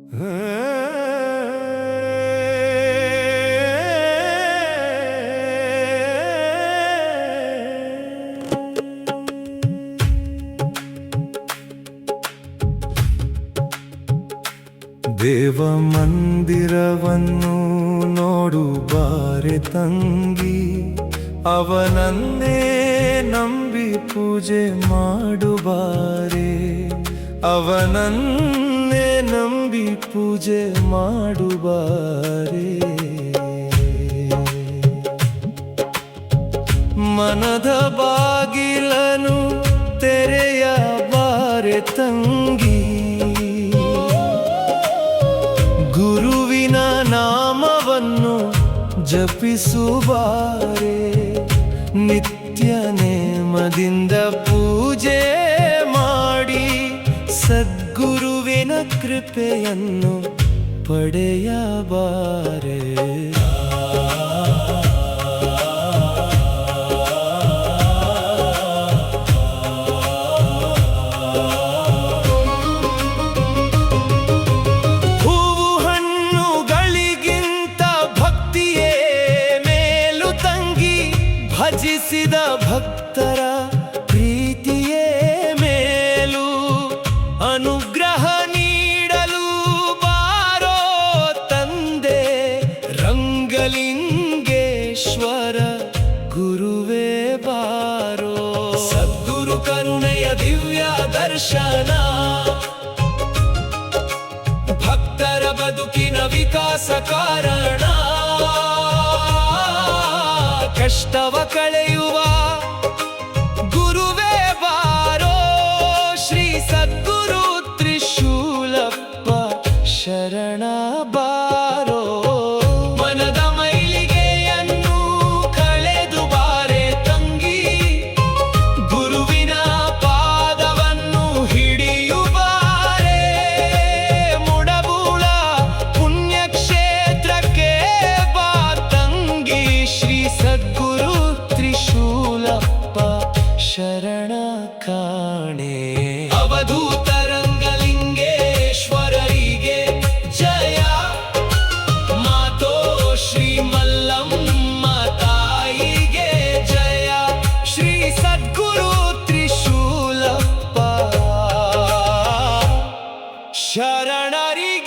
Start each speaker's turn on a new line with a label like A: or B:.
A: ದೇವ ಮಂದಿರವನ್ನು ನೋಡು ಬಾರೆ ತಂಗಿ, ಅವನನ್ನೇ ನಂಬಿ ಪೂಜೆ ಮಾಡು ಬಾರೆ, ಅವನನ್ನೇ ನಂಬಿ ಪೂಜೆ ಮಾಡು ಬಾರೆ. ಮನದ ಬಾಗಿಲನು ತೆರೆಯ ಬಾರೆ ತಂಗಿ, ಗುರುವಿನ ನಾಮವನ್ನು ಜಪಿಸುವಾರೆ, ನಿತ್ಯ ನೇಮದಿಂದ ಪೂಜೆ ಮಾಡಿ ಸದ್ಗುರುವಿನ ಕೃಪೆಯನ್ನು ಪಡೆಯಬಾರೆ. ಭಜಿಸಿದ ಭಕ್ತರ ಪ್ರೀತಿಯೇ ಮೇಲು, ಅನುಗ್ರಹ ನೀಡಲು ಬಾರೋ ತಂದೆ ರಂಗಲಿಂಗೇಶ್ವರ ಗುರುವೇ ಬಾರೋ. ಸದ್ಗುರು ಕರುಣೆಯ ದಿವ್ಯ ದರ್ಶನ, ಭಕ್ತರ ಬದುಕಿನ ವಿಕಾಸ ಕಾರಣ, ಕಷ್ಟವ ಕಳೆಯುವ ಗುರುವೇ ಬಾರೋ. ಶ್ರೀ ಸದ್ಗುರು ತ್ರಿಶೂಲಪ್ಪ ಶರಣ ಬಾರೋ. ಮನದ ಮೈಲಿಗೆಯನ್ನು ಕಳೆದು ಬಾರೆ ತಂಗಿ, ಗುರುವಿನ ಪಾದವನ್ನು ಹಿಡಿಯುವಾರೆ. ಮುಡಬೂಳ ಪುಣ್ಯಕ್ಷೇತ್ರಕ್ಕೆ ಬಾ ತಂಗಿ, ಶ್ರೀ ಸದ್ಗುರು ತ್ರಿಶೂಲಪ್ಪ ಶರಣ ಕಾಣೆ. ಅವಧೂತ ರಂಗಲಿಂಗೇಶ್ವರರಿಗೆ ಜಯ, ಮಾತೋ ಶ್ರೀ ಮಲ್ಲಮ್ಮ ತಾಯಿಗೆ ಜಯ. ಶ್ರೀ ಸದ್ಗುರು ತ್ರಿಶೂಲಪ್ಪ ಶರಣರಿಗೆ